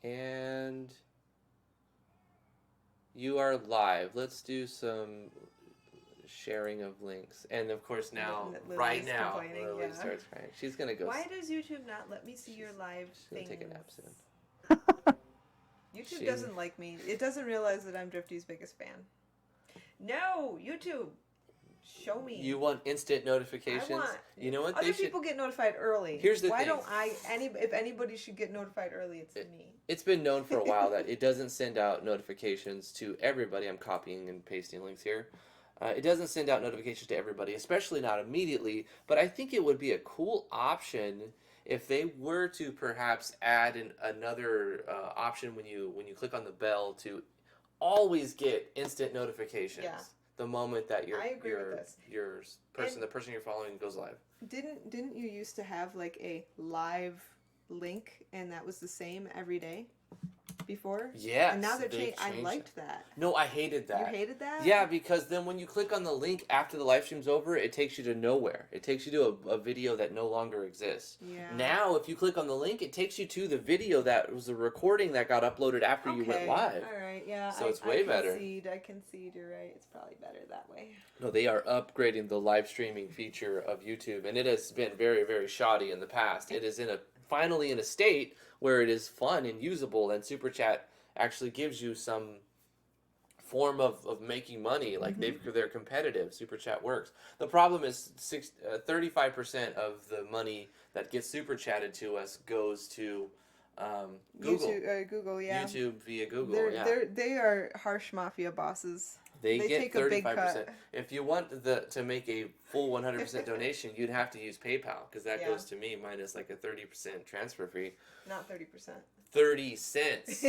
And you are live. Let's do some sharing of links. And of course now, right now, Lily starts crying. She's gonna go. Why does YouTube not let me see your live She's things? gonna take a nap soon. YouTube doesn't like me. It doesn't realize that I'm Drifty's biggest fan. No, YouTube, show me. You want instant notifications? I want. You know what? Other people get notified early. Here's the thing. Why don't I? If anybody should get notified early, it's me. It's been known for a while that it doesn't send out notifications to everybody. I'm copying and pasting links here. It doesn't send out notifications to everybody, especially not immediately. But I think it would be a cool option if they were to perhaps add another option when you click on the bell to always get instant notifications the moment that the person you're following goes live. Didn't you used to have like a live link and that was the same every day before? Yeah. And now they're changing. I liked that. No, I hated that. You hated that? Yeah, because then when you click on the link after the live stream's over, it takes you to nowhere. It takes you to a video that no longer exists. Yeah. Now, if you click on the link, it takes you to the video that was a recording that got uploaded after you went live. All right, yeah. So it's way better. I concede, you're right. It's probably better that way. No, they are upgrading the live streaming feature of YouTube, and it has been very, very shoddy in the past. It is finally in a state where it is fun and usable, and Super Chat actually gives you some form of making money. Like they're competitive. Super Chat works. The problem is 35% of the money that gets Super Chatted to us goes to Google. Google, yeah. YouTube via Google. They are harsh mafia bosses. They get take 35%. A big cut. If you want to make a full 100% donation, you'd have to use PayPal because that goes to me minus like a 30% transfer fee. Not 30%. 30 cents.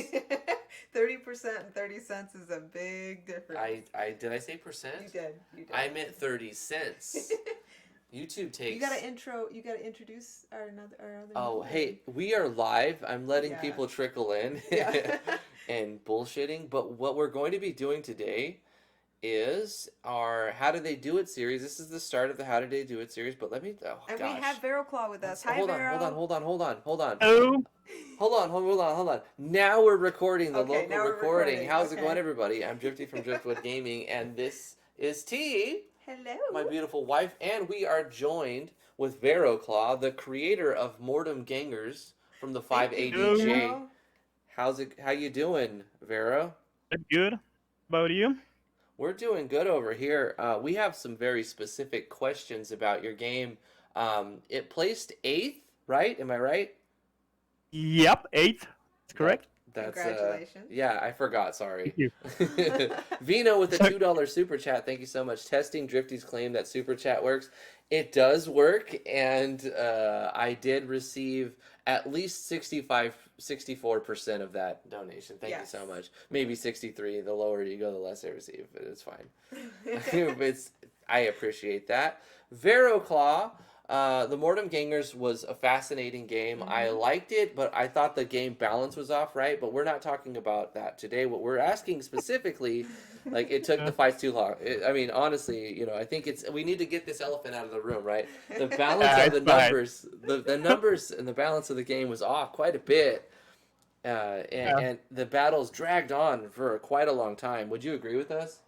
30% and 30 cents is a big difference. Did I say percent? You did. I meant 30 cents. YouTube takes. You gotta introduce our other. Oh, hey, we are live. I'm letting people trickle in and bullshitting. But what we're going to be doing today is our How Did They Do It series. This is the start of the How Did They Do It series. But let me. Oh, and gosh. we have Vero Claw with us. Hi, hold Vero. on. Oh. Hold on. Now we're recording the local recording. How's it going, Okay. everybody? I'm Drifty from Driftwood Gaming, and this is T. Hello. My beautiful wife, and we are joined with Vero Claw, the creator of Mortem Gangers from the 580J. How you doing, Vero? Good. How about you? We're doing good over here. We have some very specific questions about your game. It placed 8th, right? Am I right? Yep, 8th. That's correct. That's Congratulations. Yeah, I forgot. Sorry. Thank you. Vino with a $2 super chat. Thank you so much. Testing Drifty's claim that super chat works. It does work, and I did receive at least 64% of that donation. Thank you so much. Maybe 63. The lower you go, the less I receive. But it's fine. I appreciate that. Vero Claw. The Mortem Gangers was a fascinating game. I liked it, but I thought the game balance was off, right? But we're not talking about that today. What we're asking specifically, like, it took the fights too long. I mean, honestly, I think we need to get this elephant out of the room, right? The balance of the numbers, the numbers and the balance of the game was off quite a bit. And the battles dragged on for quite a long time. Would you agree with us?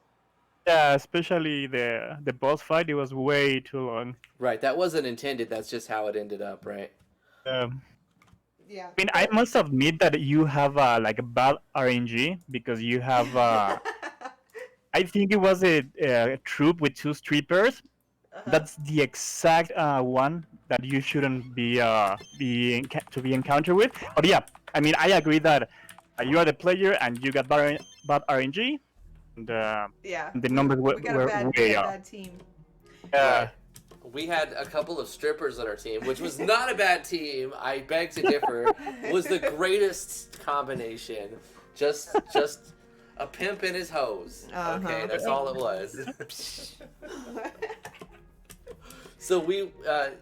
Yeah, especially the boss fight. It was way too long. Right, that wasn't intended. That's just how it ended up, right? Yeah. I mean, I must admit that you have like a bad RNG because you have. I think it was a troop with 2 strippers. That's the exact one that you shouldn't be encountered with. But yeah, I mean, I agree that you are the player and you got bad RNG. And, the numbers were way up. Bad team. Yeah. We had a couple of strippers on our team, which was not a bad team. I beg to differ. Was the greatest combination. Just a pimp and his hose. Okay, that's all it was. So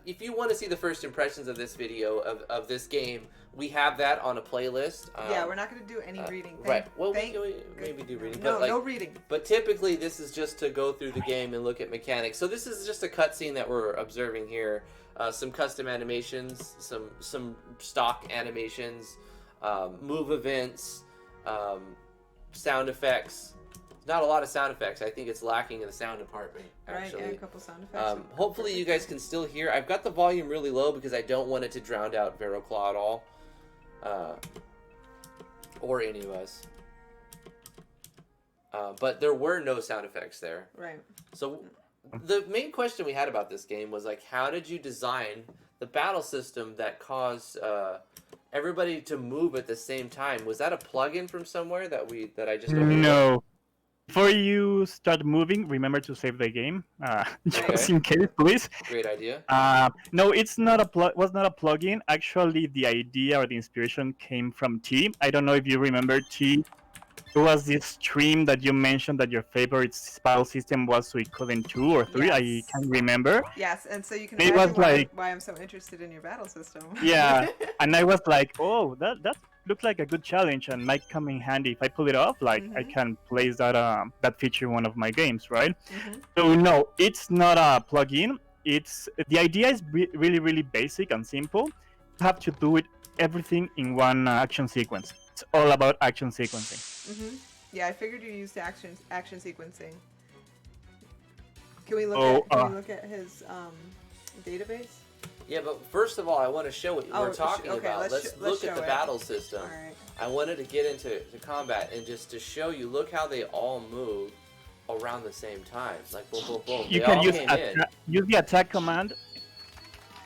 if you want to see the first impressions of this video of this game, we have that on a playlist. We're not going to do any reading. Right. Well, we maybe do reading. No, but no reading. But typically, this is just to go through the game and look at mechanics. So this is just a cutscene that we're observing here. Some custom animations, some stock animations. move events, sound effects. Not a lot of sound effects. I think it's lacking in the sound department, actually. Right, yeah, a couple sound effects. Hopefully you guys can still hear. I've got the volume really low because I don't want it to drown out Veroclaw at all. Or any of us. But there were no sound effects there. Right. So the main question we had about this game was like, how did you design the battle system that caused everybody to move at the same time? Was that a plugin from somewhere that I just overlooked? No. Before you start moving, remember to save the game, just in case, please. Great idea. No, it's not was not a plugin. Actually, the idea or the inspiration came from T. I don't know if you remember T. It was this stream that you mentioned that your favorite battle system was Suikoden 2 or 3. Yes. I can't remember. Yes, and so you can It imagine was like, why I'm so interested in your battle system. Yeah, and I was like, oh, that looked like a good challenge and might come in handy if I pull it off. Like I can place that feature in one of my games, right? So no, it's not a plugin. It's the idea is really basic and simple. You have to do it everything in one action sequence. It's all about action sequencing. Yeah, I figured you used action sequencing. Can we look at his database? Yeah, but first of all, I want to show what we're talking about. Let's look at the battle system. All right. I wanted to get into combat and just to show you, look how they all move around the same time. Like boom, boom, boom. You can use the attack command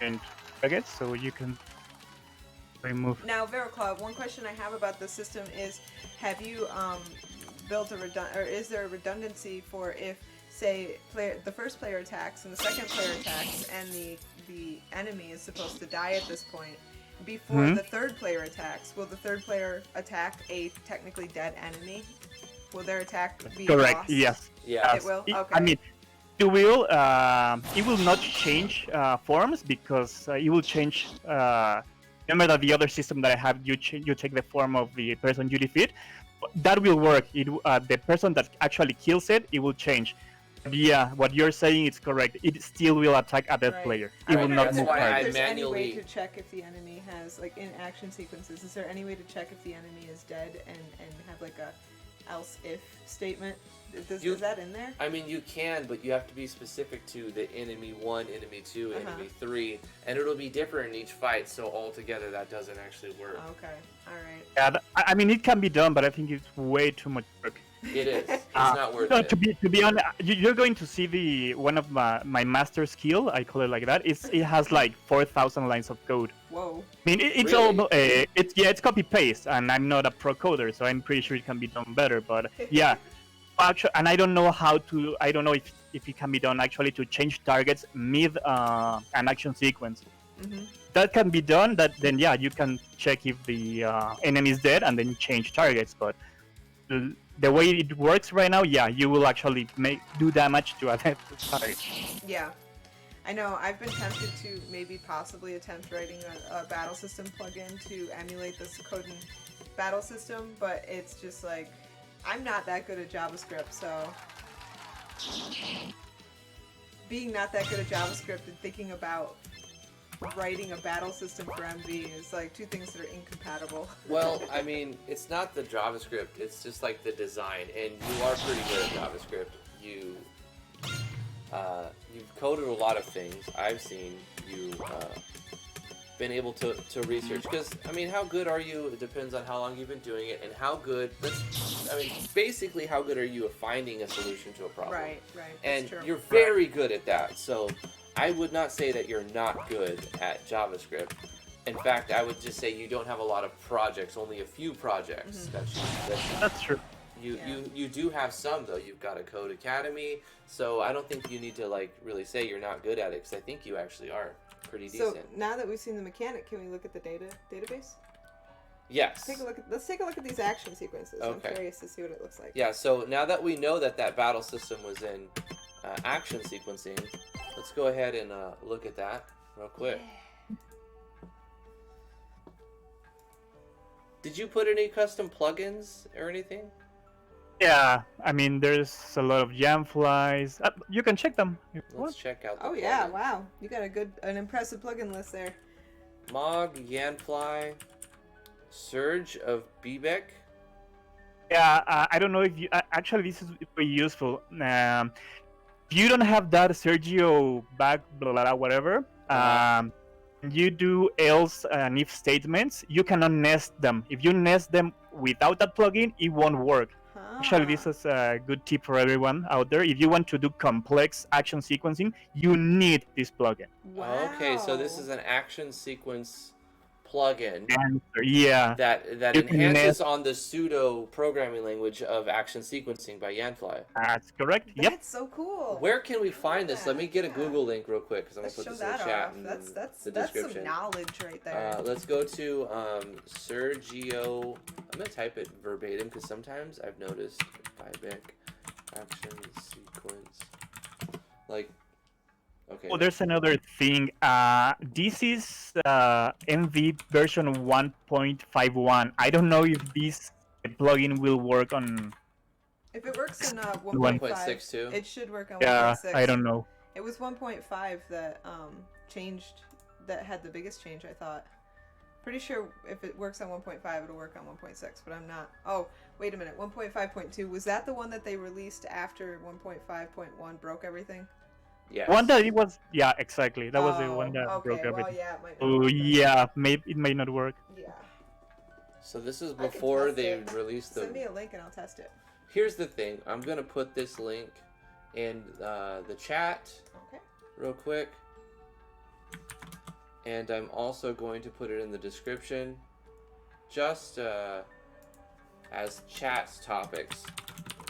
and target, so you can remove. Now, Veroclaw, one question I have about the system is, have you built is there a redundancy for if, say, the first player attacks and the second player attacks, and the enemy is supposed to die at this point, before the third player attacks, will the third player attack a technically dead enemy? Will their attack be correct? lost? Yes. Yeah. It will? Okay. I mean, it will not change forms because it will change. Remember that the other system that I have, you take the form of the person you defeat. That will work. The person that actually kills it will change. But yeah, what you're saying is correct. It still will attack a dead player. It will not move why Is there I any way manually to check if the enemy has, like in action sequences, is there any way to check if the enemy is dead and have like a else if statement? Is that in there? I mean, you can, but you have to be specific to the enemy 1, enemy 2, enemy 3, and it'll be different in each fight, so altogether that doesn't actually work. Okay, alright. Yeah, I mean, it can be done, but I think it's way too much work. It is. It's not worth no, it. To be honest, you're going to see one of my master skill. I call it like that. It has like 4,000 lines of code. Whoa. I mean, it's Really? all it's copy paste, and I'm not a pro coder, so I'm pretty sure it can be done better. But yeah, actually, and I don't know if it can be done actually to change targets mid an action sequence. That can be done. Then yeah, you can check if the enemy is dead and then change targets. But the way it works right now, yeah, you will actually do damage to a dead target. Yeah. I know, I've been tempted to possibly attempt writing a battle system plugin to emulate the Suikoden battle system, but it's just like, I'm not that good at JavaScript, so being not that good at JavaScript and thinking about writing a battle system for MV is like two things that are incompatible. Well, I mean, it's not the JavaScript, it's just like the design, and you are pretty good at JavaScript. You've coded a lot of things. I've seen you been able to research, because, I mean, how good are you? It depends on how long you've been doing it, and how good, basically how good are you at finding a solution to a problem. Right. And That's true. you're very good at that, so I would not say that you're not good at JavaScript. In fact, I would just say you don't have a lot of projects, only a few projects. That's true. You do have some, though. You've got a Code Academy, so I don't think you need to really say you're not good at it, because I think you actually are pretty decent. So now that we've seen the mechanic, can we look at the database? Yes. Let's take a look at these action sequences. Okay. I'm curious to see what it looks like. Yeah, so now that we know that battle system was in action sequencing, let's go ahead and look at that real quick. Did you put any custom plugins or anything? Yeah, I mean, there's a lot of jam flies. You can check them. Let's check out the Oh yeah, plugins. wow. You got an impressive plugin list there. Mog, Yanfly, Surge of Bebeck. Yeah, I don't know if you actually this is very useful. If you don't have that Sergio back blah, blah, blah, whatever, you do else and if statements, you cannot nest them. If you nest them without that plugin, it won't work. Actually, this is a good tip for everyone out there. If you want to do complex action sequencing, you need this plugin. Wow. Okay, so this is an action sequence plugin Yeah, that you can enhances nest. on the pseudo programming language of action sequencing by Yanfly. That's correct. Yep. That's so cool. Where can we find this? that. Let me get a Yeah. Google link real quick because I'm Let's gonna put show this in the that chat off. and That's the some description. knowledge right there. Let's go to Sergio. I'm gonna type it verbatim because sometimes I've noticed Bebeck action sequence. Like, okay. Oh, there's another thing. This is MV version 1.51. I don't know if this plugin will work on. If it works in 1.6 1.5, too? it should work on Yeah, 1.6. I don't know. It was 1.5 that changed, that had the biggest change, I thought. Pretty sure if it works on 1.5, it'll work on 1.6, but I'm not. Oh, wait a minute. 1.5.2, was that the one that they released after 1.5.1 broke everything? Yes. One that it was. Yeah, exactly. That was the one that okay, broke well, everything. yeah, it might not Oh work then. yeah, maybe it may not work. Yeah. So this is I can before test they it. released the. Send me a link and I'll test it. Here's the thing. I'm gonna put this link in the chat Okay. real quick, and I'm also going to put it in the description, just as chat topics.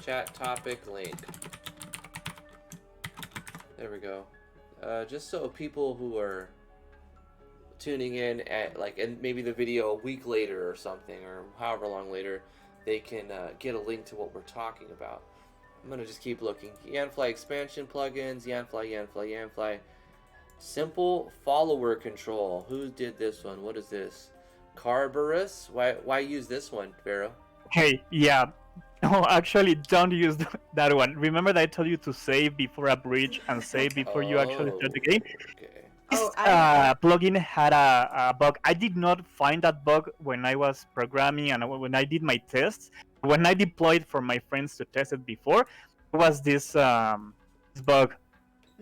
Chat topic link. There we go. Just so people who are tuning in at and maybe the video a week later or something, or however long later, they can get a link to what we're talking about. I'm gonna just keep looking. Yanfly expansion plugins, Yanfly. Simple follower control. Who did this one? What is this? Carbarus? Why use this one, Vero? Hey, yeah. No, actually, don't use that one. Remember that I told you to save before a breach and save before you actually start the game? Okay. This Oh, plugin had a bug. I did not find that bug when I was programming and when I did my tests. When I deployed for my friends to test it before, there was this bug.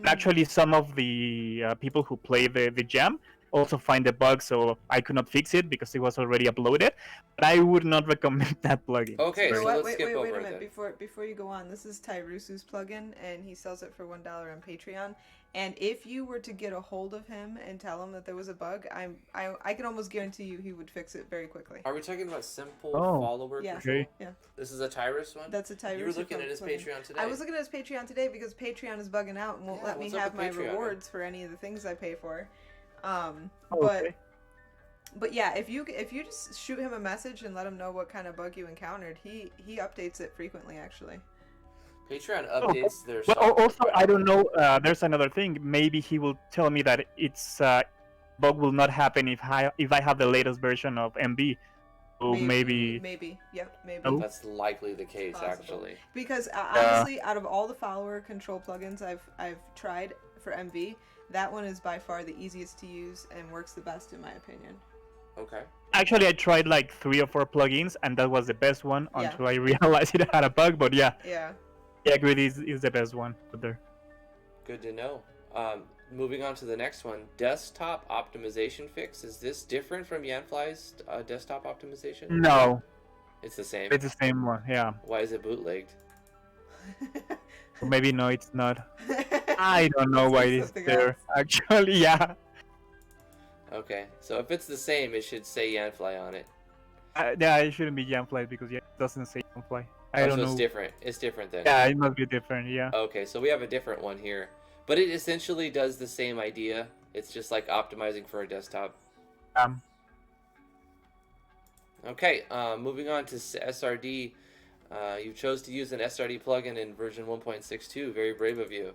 Actually, some of the people who play the jam also find the bug, so I could not fix it because it was already uploaded. But I would not recommend that plugin. Okay, You know so what? let's Wait skip a over minute. it Before you go on, this is Tyrusu's plugin, and he sells it for $1 on Patreon. And if you were to get a hold of him and tell him that there was a bug, I can almost guarantee you he would fix it very quickly. Are we talking about simple Oh. follower Yeah. control? Okay. Yeah. This is a Tyrus one? That's a Tyrusu. You were looking at his plugin. Patreon today. I was looking at his Patreon today because Patreon is bugging out and won't Yeah, let me what's up have with my Patreon, man? rewards for any of the things I pay for. Okay. But yeah, if you just shoot him a message and let him know what kind of bug you encountered, he updates it frequently actually. Patreon updates their Well, software also, quite I don't often. know. There's another thing. Maybe he will tell me that it's bug will not happen if I have the latest version of MB. So maybe. Yep, maybe. Oh. That's likely the case, Possible. actually. Because honestly, out of all the follower control plugins I've tried for MV, that one is by far the easiest to use and works the best in my opinion. Okay. Actually, I tried like 3 or 4 plugins, and that was the best one Yeah. until I realized it had a bug. But yeah, Yeah. I agree. This is the best one out there. Good to know. Moving on to the next one, desktop optimization fix. Is this different from Yanfly's desktop optimization? No, It's the same. it's the same one. Yeah, Why is it bootlegged? or maybe no, it's not. I don't know why it's Something there. else. Actually, yeah. Okay, so if it's the same, it should say Yanfly on it. Yeah, it shouldn't be Jamfly because yeah, it doesn't say Jamfly. I Oh, don't so know. it's different. It's different then. Yeah, it must be different. Yeah. Okay, so we have a different one here. But it essentially does the same idea. It's just like optimizing for a desktop. Um. Okay, moving on to SRD. You chose to use an SRD plugin in version 1.62. Very brave of you.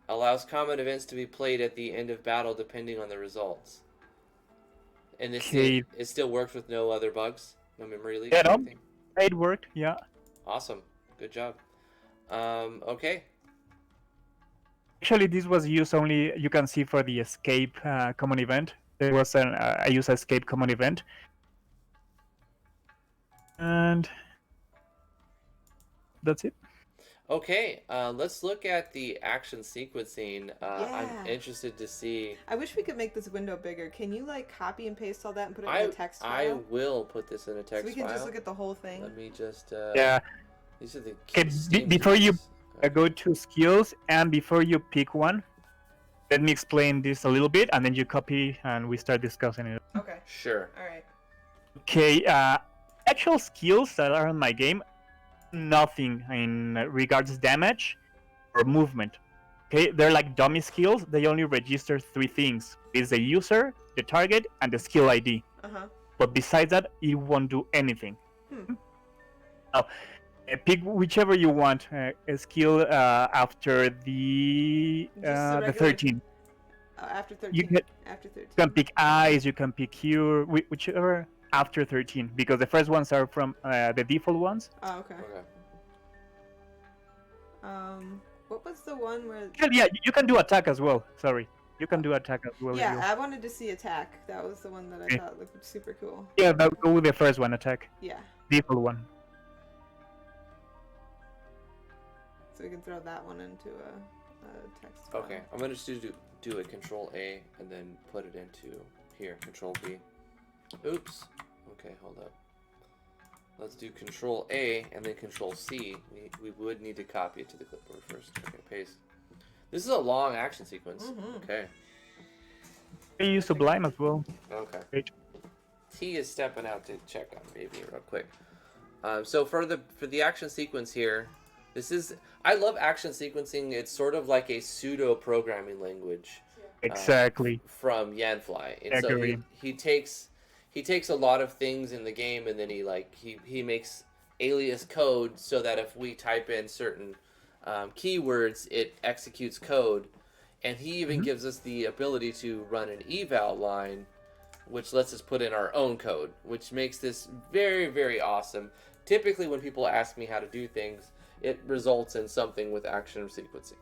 Allows common events to be played at the end of battle depending on the results. And this Okay. it still works with no other bugs? No memory leaks Yeah, or no. anything? It worked. Yeah. Awesome. Good job. Okay. Actually, this was used only. You can see for the escape common event. There was I use escape common event. And that's it. Okay, let's look at the action sequencing. I'm Yeah. interested to see. I wish we could make this window bigger. Can you like copy and paste all that and put it in I a text I file? will put this in a So text we can file. just look at the whole thing. Let me just. Yeah. These are the Okay, Steam before you keys. go to skills, and before you pick one, let me explain this a little bit, and then you copy, and we start discussing it. Okay. Sure. All right. Okay, actual skills that are in my game, nothing in regards damage or movement. Okay, they're like dummy skills. They only register 3 things: it's the user, the target, and the skill ID. Uh-huh. But besides that, it won't do anything. Hmm. Now, pick whichever you want. A skill after the Just the 13. After 13. You After 13. can pick eyes. You can pick cure, whichever after 13, because the first ones are from the default ones. Oh, okay. Okay. What was the one where? Yeah, you can do attack as well. Sorry, you can do attack as well. Yeah, I wanted to see attack. That was the one that I thought looked super cool. Yeah, but go with the first one, attack. Yeah. Default one. So we can throw that one into a text file. Okay, I'm gonna just do a Control A and then put it into here. Control B. Oops. Okay, hold up. Let's do Control A and then Control C. We would need to copy it to the clipboard first. Okay, paste. This is a long action sequence. Mhm. Okay. I use Sublime as well. Okay. Great. T is stepping out to check on baby real quick. So for the action sequence here, I love action sequencing. It's sort of like a pseudo programming language. Exactly. From Yanfly. And so Agree. he takes a lot of things in the game and then he makes alias code so that if we type in certain keywords, it executes code. And he even gives us the ability to run an eval line, which lets us put in our own code, which makes this very, very awesome. Typically, when people ask me how to do things, it results in something with action sequencing.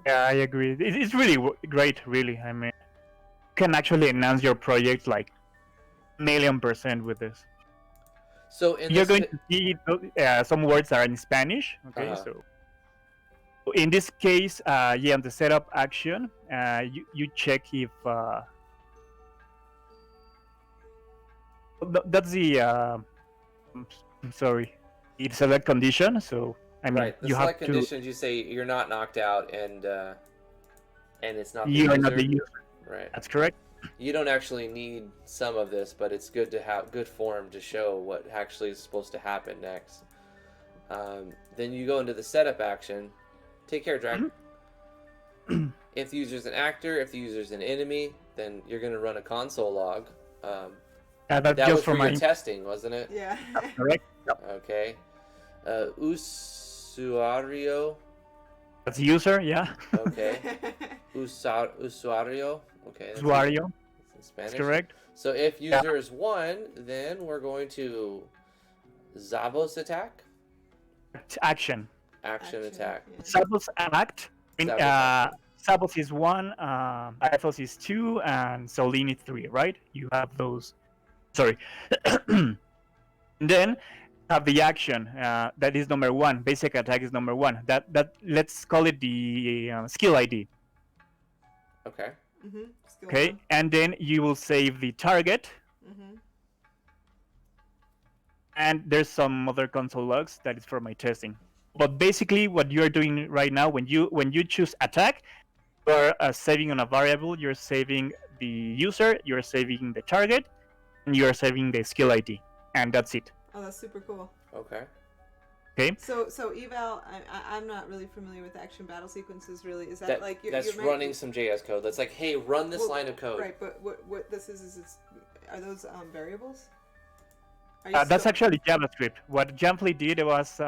Yeah, I agree. It's really great, really. I mean, you can actually enhance your project like 1,000,000% with this. So in You're this going to see some words are in Spanish. Okay, Uh-huh. so in this case, yeah, on the setup action, you check if that's the I'm sorry, it's select condition. So I mean, right, the you have select to. conditions, you say you're not knocked out and it's not the You are user. not the user. Right. That's correct. You don't actually need some of this, but it's good to have good form to show what actually is supposed to happen next. Then you go into the setup action. Take care, Drag. If the user's an actor, if the user's an enemy, then you're going to run a console log. That's That just was for for your my testing, wasn't it? Yeah. correct. Okay. Usuario. That's user, yeah. Okay. Usuario. Okay. That's Usuario. in That's Spanish. correct. So if user is 1, then we're going to Zabos attack. Action. Action attack. Yeah. Sabos and act. I mean, Sabos act. Sabos is 1, Athos is 2, and Solini 3, right? You have those. Sorry. And then have the action that is number 1. Basic attack is number 1. That let's call it the skill ID. Okay. Okay, and then you will save the target. And there's some other console logs that is for my testing. But basically, what you're doing right now, when you choose attack, you're saving on a variable. You're saving the user, you're saving the target, and you're saving the skill ID, and that's it. Oh, that's super cool. Okay. Okay. So eval, I'm not really familiar with action battle sequences. Really, is that like that's you're running some JS code? That's like, hey, run this line of code. Right, but what this is it's are those variables? That's actually JavaScript. What Jamfly did was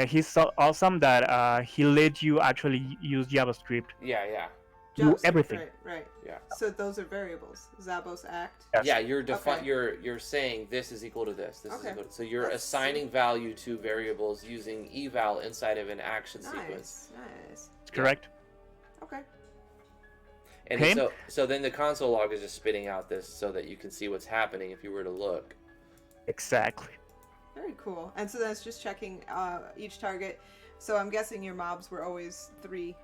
he's so awesome that he let you actually use JavaScript. Yeah. Do everything. Right. Yeah. So those are variables. Zabos act. Yes. Yeah, you're Okay. you're saying this is equal to this. This is Okay. equal to, so you're That's assigning value to variables using eval inside of an action sequence. Nice. That's correct. Okay. And Okay. so then the console log is just spitting out this so that you can see what's happening if you were to look. Exactly. Very cool. And so that's just checking each target. So I'm guessing your mobs were always 3.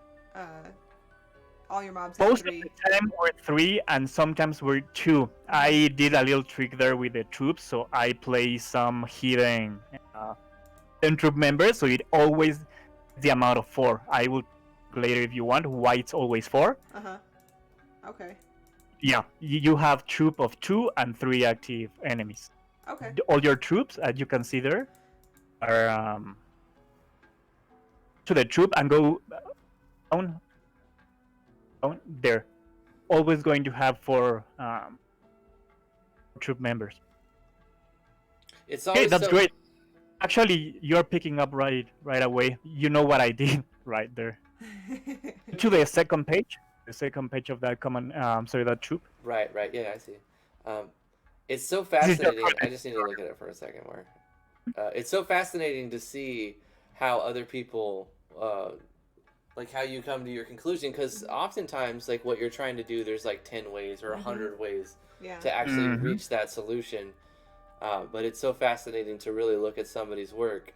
All your mobs had Most 3. of the time we're 3 and sometimes we're 2. I did a little trick there with the troops, so I play some hidden troop members, so it always the amount of 4. I will later if you want why it's always 4. Uh-huh. Okay. Yeah, you have troop of 2 and 3 active enemies. Okay. All your troops, as you can see there, are to the troop and go down there. Always going to have 4 troop members. It's Okay, always that's so... great. Actually, you're picking up right away. You know what I did right there. To the second page of that that troop. Right. Yeah, I see. It's so fascinating. I just need to look at it for a second more. It's so fascinating to see how other people, like how you come to your conclusion, because oftentimes, like what you're trying to do, there's like 10 ways or 100 ways to actually reach that solution. But it's so fascinating to really look at somebody's work.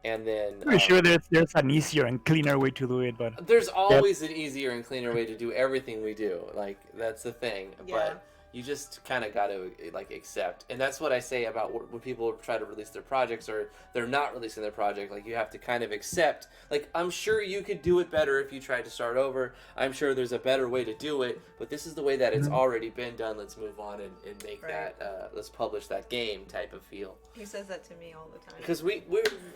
And then I'm sure there's an easier and cleaner way to do it, but there's always an easier and cleaner way to do everything we do. Like that's the thing. Yeah. But you just kind of got to like accept, and that's what I say about when people try to release their projects or they're not releasing their project. Like you have to kind of accept. Like I'm sure you could do it better if you tried to start over. I'm sure there's a better way to do it, but this is the way that it's already been done. Let's move on and make that. Let's publish that game type of feel. He says that to me all the time. Because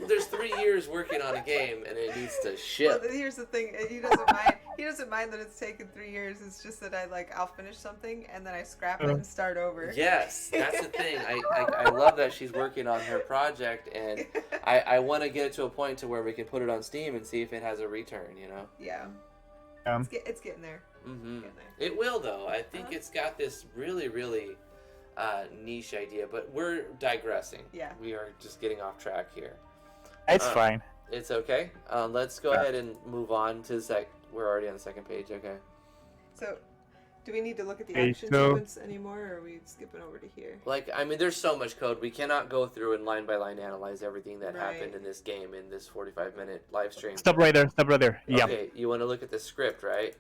there's 3 years working on a game and it needs to ship. Well, here's the thing. He doesn't mind. He doesn't mind that it's taken 3 years. It's just that I'll finish something and then I scrap it and start over. Yes, that's the thing. I love that she's working on her project, and I want to get it to a point to where we can put it on Steam and see if it has a return. You know. Yeah. It's getting there. Mm-hmm. It will though. I think it's got this really niche idea, but we're digressing. Yeah. We are just getting off track here. it's fine. It's okay. Let's go ahead and move on to We're already on the second page. Okay. So, do we need to look at the Okay, action so- sequence anymore, or are we skipping over to here? Like, I mean, there's so much code. We cannot go through and line by line analyze everything that happened in this game in this 45-minute live stream. Stop right there. Yeah. Okay, you want to look at the script, right?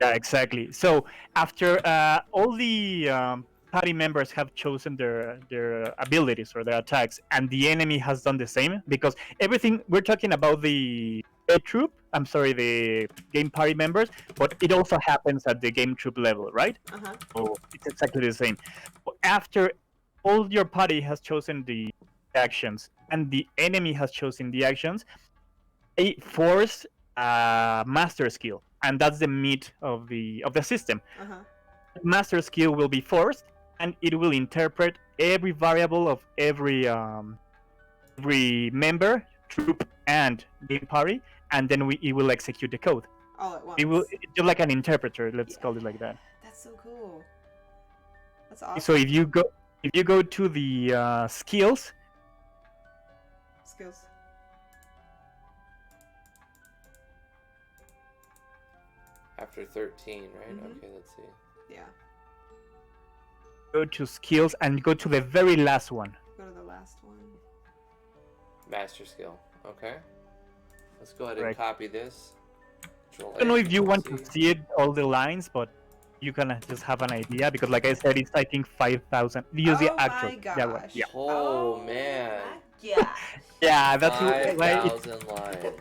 Yeah, exactly. So after all the party members have chosen their abilities or their attacks, and the enemy has done the same, because everything we're talking about the the game party members, but it also happens at the game troop level, right? So it's exactly the same. After all your party has chosen the actions and the enemy has chosen the actions, they force a master skill, and that's the meat of the system. Master skill will be forced, and it will interpret every variable of every member, troop, and game party, and then it will execute the code. All at once. It will just like an interpreter. Let's call it like that. That's so cool. That's awesome. So if you go to the skills. After 13, right? Okay, let's see. Yeah. Go to skills and go to the very last one. Go to the last one. Master skill. Okay. Let's go ahead and copy this. I don't know if you want to see it, all the lines, but you can just have an idea, because like I said, it's I think 5,000. Use the actual. My gosh. Yeah. Oh man. Yeah. Yeah, that's 5,000 lines. It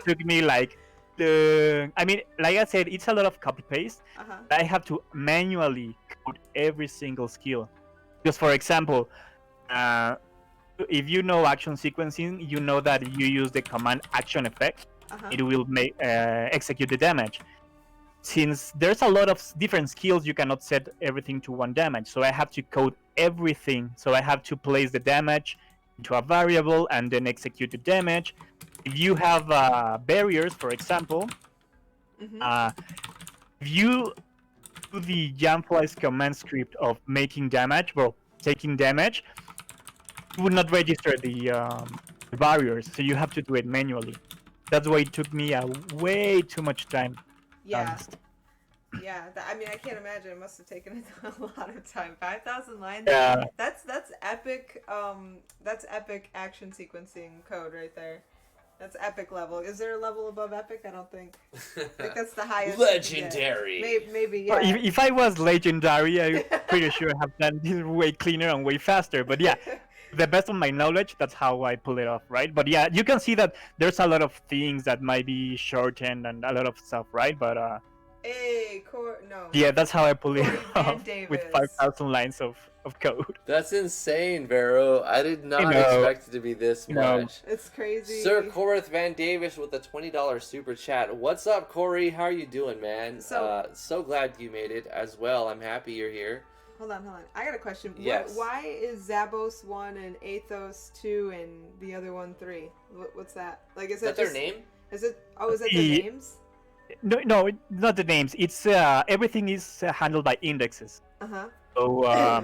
took me like I mean, like I said, it's a lot of copy paste. I have to manually code every single skill. Just for example, if you know action sequencing, you know that you use the command action effect, it will make execute the damage. Since there's a lot of different skills, you cannot set everything to one damage. So I have to code everything. So I have to place the damage into a variable and then execute the damage. If you have barriers, for example, if you do the Jamfly's command script of making damage, taking damage, it would not register the barriers, so you have to do it manually. That's why it took me way too much time. Yeah. Yeah, I mean, I can't imagine. It must have taken a lot of time. 5,000 lines. Yeah. That's epic. That's epic action sequencing code right there. That's epic level. Is there a level above epic? I don't think. I think that's the highest. Legendary. Maybe Well, yeah. if I was legendary, I'm pretty sure I have done this way cleaner and way faster. But yeah, the best of my knowledge, that's how I pull it off, right? But yeah, you can see that there's a lot of things that might be shortened and a lot of stuff, right? But Hey, no. yeah, that's how I pull it Corey Van off with Davis. 5,000 lines of code. That's insane, Vero. I did not know. expect it to be this No. much. It's crazy. Sir Coreth Van Davis with a $20 super chat. What's up, Corey? How are you doing, man? So glad you made it as well. I'm happy you're here. Hold on. I got a question. Yes. Why is Zabos 1 and Athos 2 and the other one 3? What's that? Like, is that their name? Is it? Oh, is that their names? No, not the names. It's everything is handled by indexes. Uh-huh. So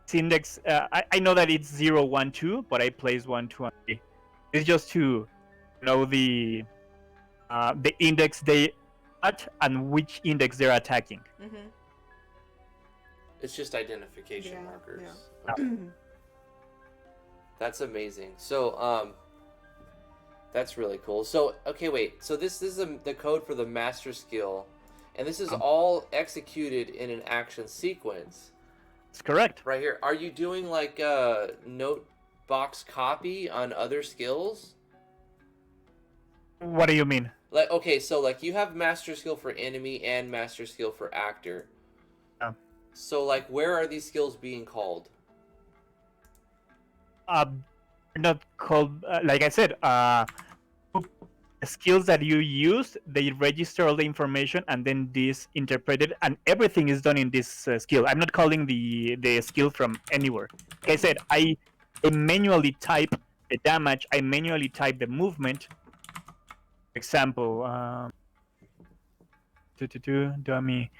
it's index. I know that it's 0, 1, 2, but I place 1, 2, and 3. It's just to know the index they at and which index they're attacking. Mm-hmm. It's just identification markers. Yeah. Okay. That's amazing. So, that's really cool. So, okay, wait. So this is the code for the master skill, and this is all executed in an action sequence. That's correct. Right here. Are you doing like a note box copy on other skills? What do you mean? Like, okay, so like you have master skill for enemy and master skill for actor. Yeah. So like, where are these skills being called? Not called like I said. The skills that you use, they register all the information, and then this interpreted, and everything is done in this skill. I'm not calling the skill from anywhere. Like I said, I manually type the damage. I manually type the movement. For example, dummy.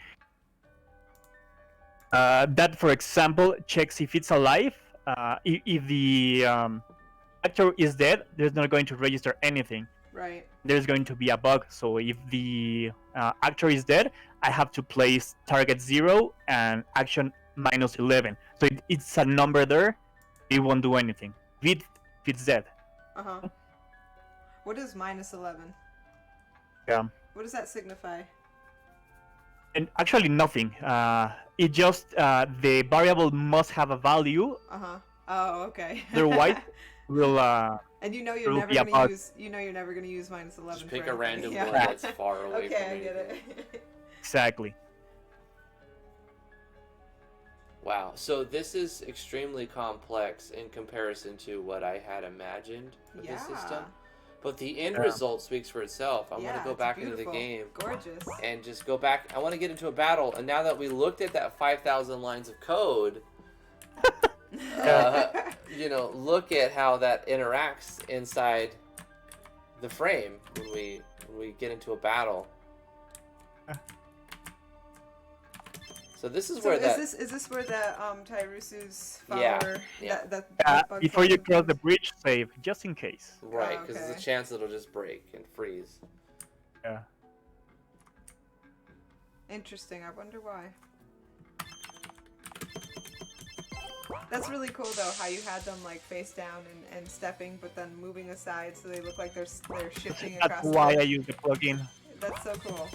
That, for example, checks if it's alive. If the actor is dead, there's not going to register anything. Right. There's going to be a bug. So if the actor is dead, I have to place target 0 and action -11. So it's a number there. It won't do anything. If it's dead. Uh-huh. What is -11? Yeah. What does that signify? And actually nothing. It just the variable must have a value. Uh-huh. Oh, okay. Otherwise, will and you know you're will never be a gonna bug. use. You know you're never gonna use -11. Just pick for a random anything. one that's far away Okay, from I get anything. it. Exactly. Wow. So this is extremely complex in comparison to what I had imagined of the system. But the end result speaks for itself. I want to go back into the game. Gorgeous. And just go back. I want to get into a battle. And now that we looked at that 5,000 lines of code, you know, look at how that interacts inside the frame when we get into a battle. So this is where is this where the Tyrusu's follower? Yeah. That bug Before you follower cross the comes? bridge, save just in case. right, because okay. there's a chance it'll just break and freeze. Yeah. Interesting. I wonder why. That's really cool though, how you had them like face down and stepping, but then moving aside so they look like they're shifting across. That's why the I use the plugin. That's so cool.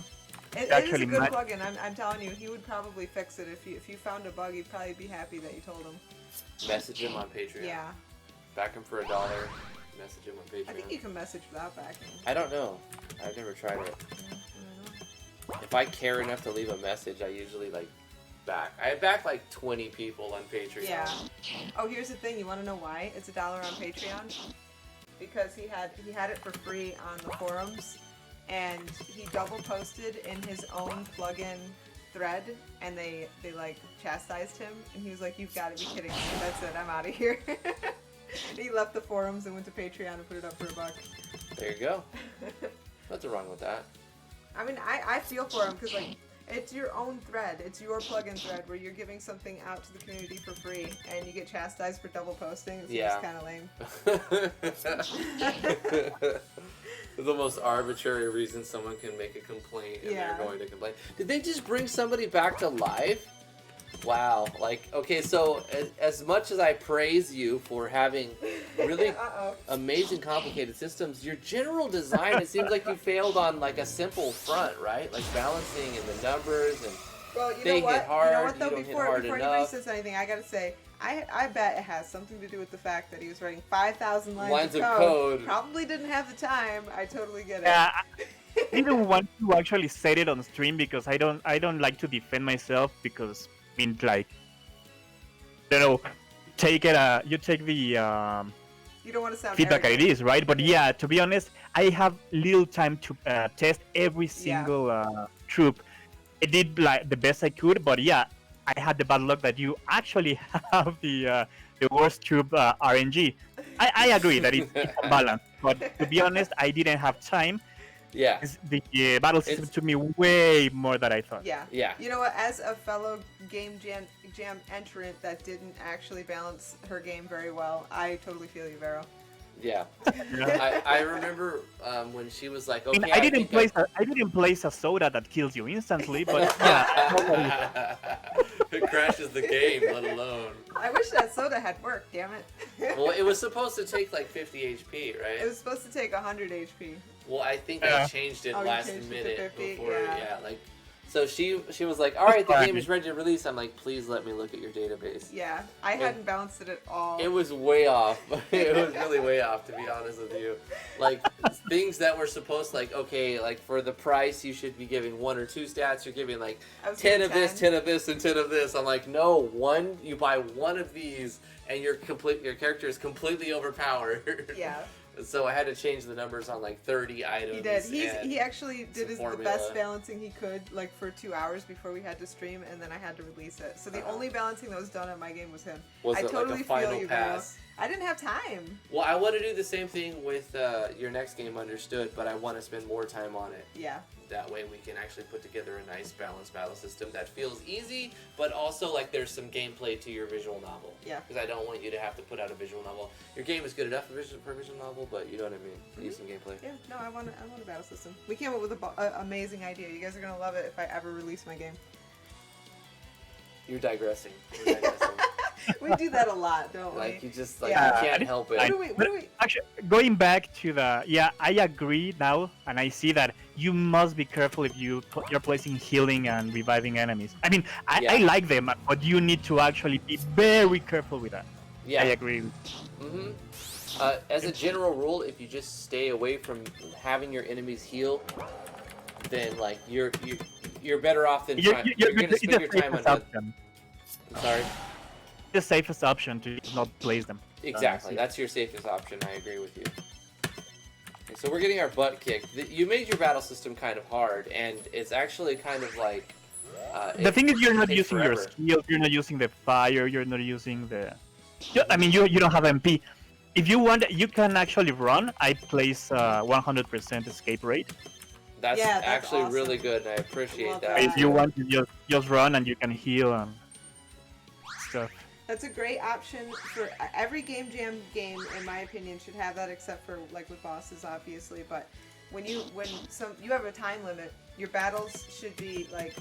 It is Actually, a good plugin. I'm telling you, he would probably fix it if you found a bug. He'd probably be happy that you told him. Message him on Patreon. Yeah. Back him for $1. Message him on Patreon. I think you can message without backing. I don't know. I've never tried it. If I care enough to leave a message, I usually like back. I back like 20 people on Patreon. Yeah. Oh, here's the thing. You want to know why? It's $1 on Patreon because he had it for free on the forums, and he double posted in his own plugin thread, and they like chastised him, and he was like, "You've got to be kidding me! That's it. I'm out of here." He left the forums and went to Patreon and put it up for $1. There you go. Nothing wrong with that. I mean, I feel for him because like it's your own thread, it's your plugin thread where you're giving something out to the community for free, and you get chastised for double posting. It's just kind of lame. The most arbitrary reason someone can make a complaint and Yeah. they're going to complain. Did they just bring somebody back to life? Wow. Like, okay, so as much as I praise you for having really Uh-oh. amazing complicated systems, your general design, it seems like you failed on like a simple front, right? Like balancing and the numbers and Well, you they know what? hit hard, you know what though? you don't hit Before hard anybody enough. says anything, I gotta say, I bet it has something to do with the fact that he was writing 5,000 lines Lines of of code. code. Probably didn't have the time. I totally get it. Yeah, I didn't want to actually say it on stream because I don't like to defend myself because I mean like you know take it you take the You don't want to sound feedback that it arrogant. is, right? But yeah, to be honest, I have little time to test every single troop. I did like the best I could, but yeah, I had the bad luck that you actually have the worst troop RNG. I agree that it's a balance, but to be honest, I didn't have time. Yeah. The battle system took me way more than I thought. Yeah. Yeah. You know what? As a fellow game jam entrant that didn't actually balance her game very well, I totally feel you, Vero. Yeah. Yeah. I remember when she was like, okay, I mean, I didn't place a soda that kills you instantly, but yeah. It crashes the game, let alone. I wish that soda had worked, damn it. Well, it was supposed to take like 50 HP, right? It was supposed to take 100 HP. Well, I think Yeah. I changed it Oh, you last changed it to minute 50? before, Yeah. like. So she was like, all right, the That's game fine. is ready to release. I'm like, please let me look at your database. Yeah, I hadn't balanced it at all. It was way off. It was really way off, to be honest with you. Like, things that were supposed, like, okay, like, for the price, you should be giving 1 or 2 stats. You're giving, like, I was 10 giving of this, 10. 10 of this, and 10 of this. I'm like, no, you buy one of these, and your character is completely overpowered. Yeah, So I had to change the numbers on, like, 30 items. he did. and He actually did the formula. best balancing he could, like for 2 hours before we had to stream, and then I had to release it. So the only balancing that was done on my game was him. Was I it totally like a final feel you, Vero. pass? I didn't have time. Well, I want to do the same thing with your next game, Understood, but I want to spend more time on it. Yeah. That way we can actually put together a nice balanced battle system that feels easy, but also like there's some gameplay to your visual novel. Yeah. Because I don't want you to have to put out a visual novel. Your game is good enough for a visual novel, but you know what I mean. You need some gameplay. Yeah, no, I want a battle system. We came up with an amazing idea. You guys are gonna love it if I ever release my game. You're digressing. You're digressing. We do that a lot, don't Like we? you just like Yeah. you can't help it. What do we? Actually, going back to I agree now, and I see that you must be careful if you're placing healing and reviving enemies. I mean, I Yeah. like them, but you need to actually be very careful with that. Yeah. I agree. Mm-hmm. As a general rule, if you just stay away from having your enemies heal, then like you're better off than trying. You're gonna spend your time on. option. I'm sorry. The safest option to not place them. Exactly. That's your safest option. I agree with you. Okay, so we're getting our butt kicked. You made your battle system kind of hard, and it's actually kind of like. The thing is, you're not takes using your forever. skills. You're not using the fire. You're not using the. I mean, you don't have MP. If you want, you can actually run. I place 100% escape rate. That's, Yeah, that's actually awesome. really good, and I appreciate Love that. that. If you want to just run and you can heal and stuff. That's a great option for every game jam game. In my opinion, should have that, except for like with bosses, obviously. But when you have a time limit, your battles should be like.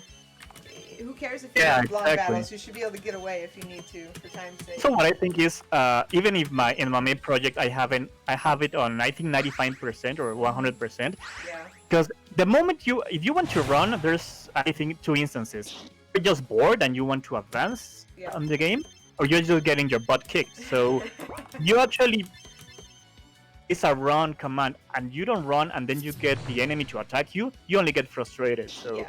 Who cares if you have long exactly. battles? You should be able to get away if you need to for time's sake. So what I think is, even if in my main project I have it on I think 95% or 100%, Yeah. because the moment if you want to run, there's I think 2 instances. You're just bored and you want to advance Yeah. on the game, or you're just getting your butt kicked. So you actually it's a run command, and you don't run and then you get the enemy to attack you. You only get frustrated. So. Yeah.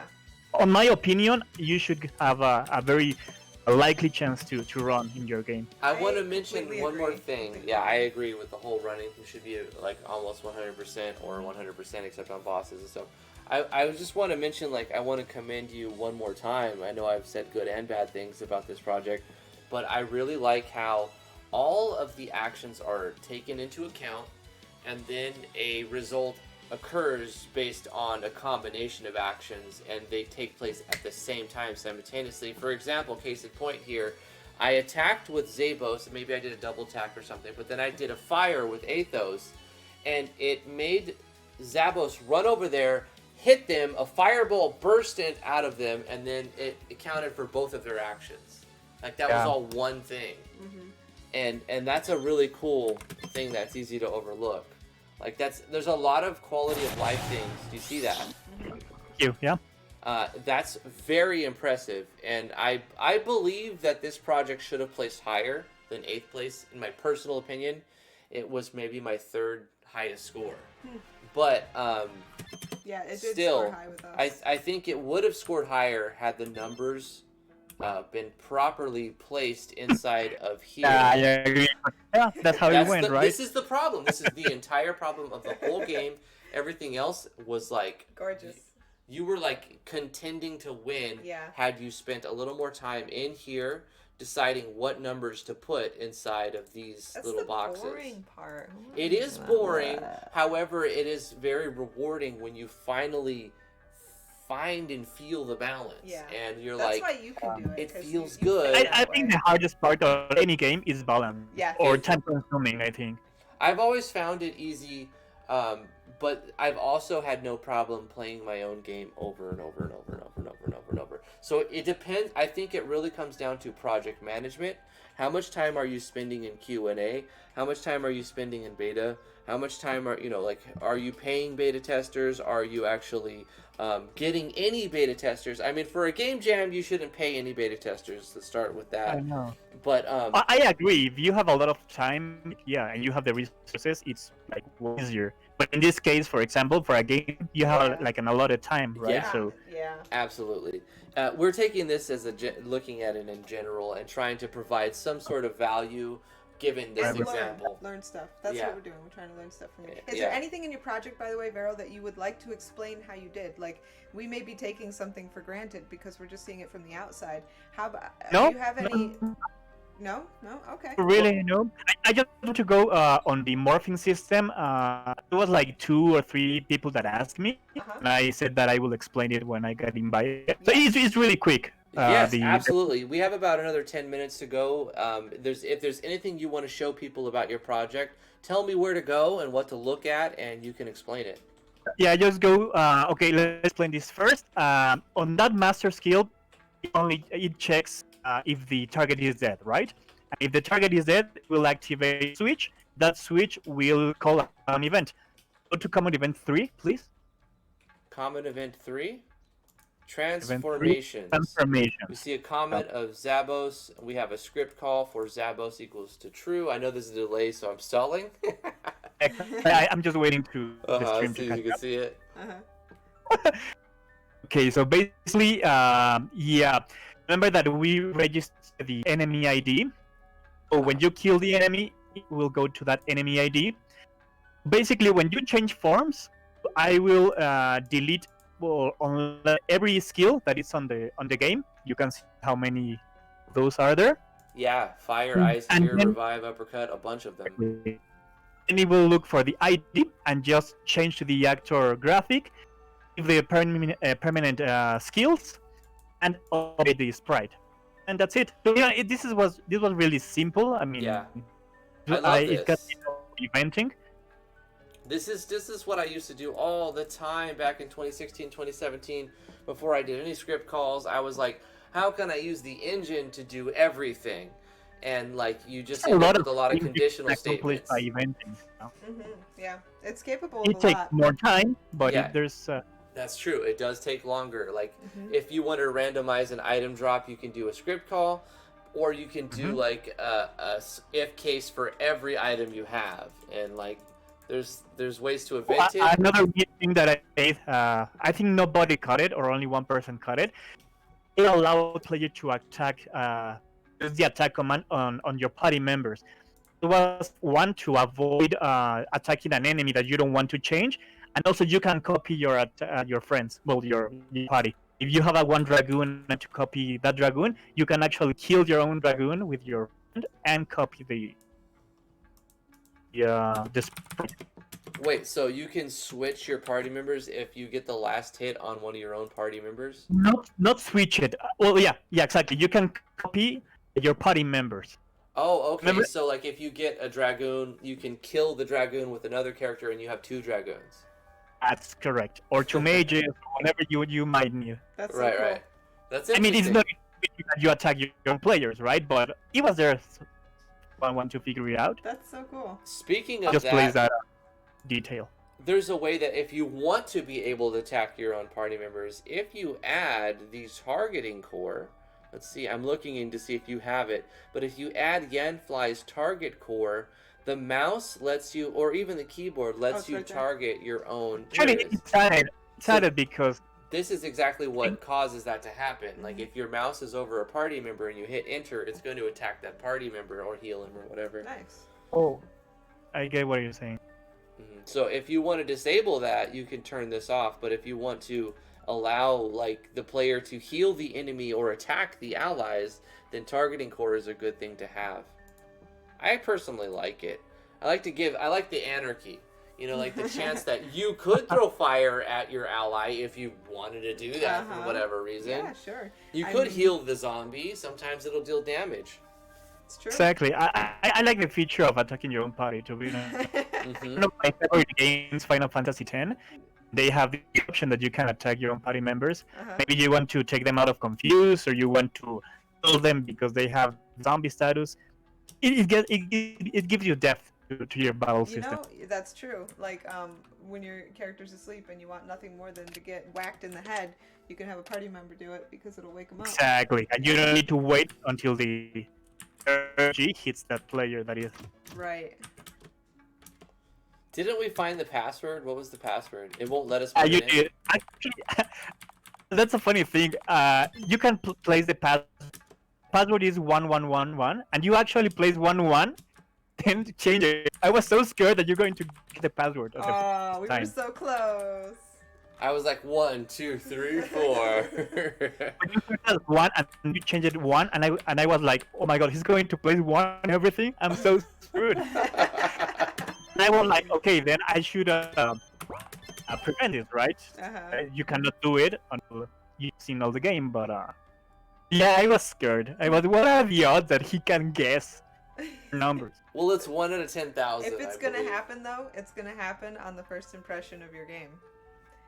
On my opinion, you should have a very likely chance to run in your game. I want I to mention completely one more agree. thing. Completely Yeah, I agree. agree with the whole running. You should be like almost 100% or 100% except on bosses and stuff. I just want to mention, like, I want to commend you one more time. I know I've said good and bad things about this project, but I really like how all of the actions are taken into account, and then a result occurs based on a combination of actions, and they take place at the same time simultaneously. For example, case in point here, I attacked with Zabos, and maybe I did a double attack or something, but then I did a fire with Athos, and it made Zabos run over there, hit them, a fireball burst out of them, and then it accounted for both of their actions. Like that was all one thing. And that's a really cool thing that's easy to overlook. Like there's a lot of quality of life things. Do you see that? Yeah. That's very impressive, and I believe that this project should have placed higher than 8th place. In my personal opinion, it was maybe my 3rd highest score. But yeah, it did still, score high with us. I think it would have scored higher had the numbers been properly placed inside of here. Yeah, I agree. Yeah, that's how it went, right? This is the problem. This is the entire problem of the whole game. Everything else was like gorgeous. You were like contending to win had you spent a little more time in here deciding what numbers to put inside of these little boxes. That's the boring part. It is boring. However, it is very rewarding when you finally find and feel the balance. Yeah. And you're that's like, why you can do it. It feels good. I think the hardest part of any game is balance. Yeah. Or time consuming, I think. I've always found it easy, but I've also had no problem playing my own game over and over and over and over and over and over and over. So it depends. I think it really comes down to project management. How much time are you spending in Q&A? How much time are you spending in beta? How much time are you paying beta testers? Are you actually getting any beta testers? I mean, for a game jam, you shouldn't pay any beta testers. Let's start with that. I know. But I agree. If you have a lot of time, and you have the resources, it's like easier. But in this case, for example, for a game, you have like an allotted time, right? Yeah. So absolutely. We're taking this as looking at it in general and trying to provide some sort of value given this example. Learn stuff. That's what we're doing. We're trying to learn stuff from you. Is there anything in your project, by the way, Vero, that you would like to explain how you did? Like, we may be taking something for granted because we're just seeing it from the outside. How about, do you have any... No? Okay. Really, no. I just want to go on the morphing system. There was like 2 or 3 people that asked me, and I said that I will explain it when I get invited. So it's really quick. Yes, absolutely. We have about another 10 minutes to go. If there's anything you want to show people about your project, tell me where to go and what to look at, and you can explain it. Yeah, just go. Okay, let's explain this first. On that master skill, it checks if the target is dead, right? And if the target is dead, it will activate a switch. That switch will call an event. Go to common event 3, please. Common event 3? Transformations. We see a comment of Zabos. We have a script call for Zabos equals to true. I know there's a delay, so I'm stalling. I'm just waiting to the stream see to if you can see it. Okay, so basically, remember that we register the enemy ID. So when you kill the enemy, it will go to that enemy ID. Basically, when you change forms, I will delete on every skill that is on the game. You can see how many of those are there. Yeah, fire, ice, fear, revive, uppercut, a bunch of them. And it will look for the ID and just change to the actor graphic, give the permanent skills, and update the sprite. And that's it. So this was really simple. I mean, I love this. It got eventing. This is what I used to do all the time back in 2016, 2017. Before I did any script calls, I was like, how can I use the engine to do everything? And like you just end up with a lot of conditional statements. By eventing. Yeah, it's capable of it takes more time, but if there's... That's true. It does take longer. Like if you want to randomize an item drop, you can do a script call, or you can do like a if case for every item you have, and like there's ways to event it. Another weird thing that I made, I think nobody caught it, or only one person caught it. It allowed the player to attack, use the attack command on your party members. It was one to avoid attacking an enemy that you don't want to change, and also you can copy your friends, your party. If you have one dragoon and to copy that dragoon, you can actually kill your own dragoon with your friend and copy the sprite. Wait, so you can switch your party members if you get the last hit on one of your own party members? Not switch it. Well, yeah, exactly. You can copy your party members. Oh, okay. So like if you get a dragoon, you can kill the dragoon with another character, and you have 2 dragoons. That's correct. Or two mages, whatever you might need. That's so Right, cool. right. That's I mean, it's interesting. not that you attack your own players, right? But it was there. One want to figure it out. That's so cool. Speaking of Just plays that, that detail. there's a way that if you want to be able to attack your own party members, if you add the targeting core, let's see, I'm looking in to see if you have it, but if you add Yanfly's target core, the mouse lets you, or even the keyboard lets it's you right there. target your own. Actually, Here it is. it's added because This is exactly what causes that to happen. Like if your mouse is over a party member and you hit enter, it's going to attack that party member or heal him or whatever. Nice. I get what you're saying. So if you want to disable that, you can turn this off. But if you want to allow like the player to heal the enemy or attack the allies, then targeting core is a good thing to have. I personally like it. I like the anarchy. You know, like the chance that you could throw fire at your ally if you wanted to do that for whatever reason. Yeah, sure. You could heal the zombie. Sometimes it'll deal damage. It's true. Exactly. I like the feature of attacking your own party. To be honest, one of my favorite games, Final Fantasy X, they have the option that you can attack your own party members. Maybe you want to take them out of confuse, or you want to kill them because they have zombie status. It gives you depth to your battle You system. know, that's true. Like, when your character's asleep and you want nothing more than to get whacked in the head, you can have a party member do it because it'll wake them up. Exactly, and you don't need to wait until the energy hits that player. That is. Right. Didn't we find the password? What was the password? It won't let us put You it in. did. Actually, that's a funny thing. You can place the password is 1111, and you actually place 11, then change it. I was so scared that you're going to get the password. Oh, we were time. so close. I was like 1, 2, 3, 4. When you put that one and you change it one, and I was like, oh my god, he's going to place one and everything. I'm so screwed. And I was like, okay, then I should prevent it, right? You cannot do it until you've seen all the game, but yeah, I was scared. What are the odds that he can guess numbers? Well, it's 1 out of 10,000. If it's I gonna believe. happen though, it's gonna happen on the first impression of your game.